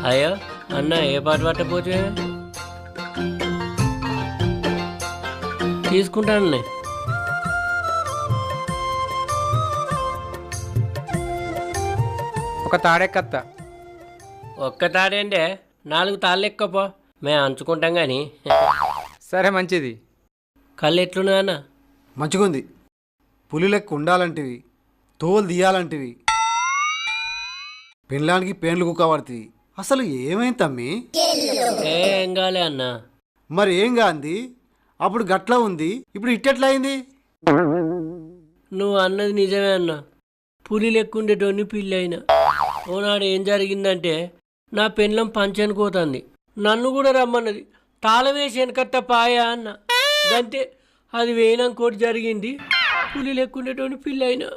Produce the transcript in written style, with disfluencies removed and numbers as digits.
అయ్యో అన్న ఏ పాట పట్టపోతే తీసుకుంటాను. ఒక తాడెక్కత్త. ఒక్క తాడేంటే 4 తాళ్ళు ఎక్కపో, మేము అంచుకుంటాం కానీ. సరే మంచిది. కళ్ళు ఎట్లున్నా అన్న? మంచిగుంది. పులి లెక్క ఉండాలంటివి, తోలు తీయాలంటివి, పెళ్ళానికి పేన్లు కుక్కబడుతుంది. అసలు ఏమైంది తమ్మి? ఏం కాలే అన్న. మరి ఏం కాంది? అప్పుడు గట్ల ఉంది, ఇప్పుడు ఇట్టెట్లా అయింది? నువ్వు అన్నది నిజమే అన్న. పులి లెక్కుండేటోని పిల్లి అయినా. ఓనాడు ఏం జరిగిందంటే నా పెళ్ళం పంచని కోతంది, నన్ను కూడా రమ్మన్నది. తాళం వేసి వెనకత్త పాయా అన్న. అంతే, అది వేయనంకోటి జరిగింది. పులి లెక్కుండేటోని పిల్లి అయినా.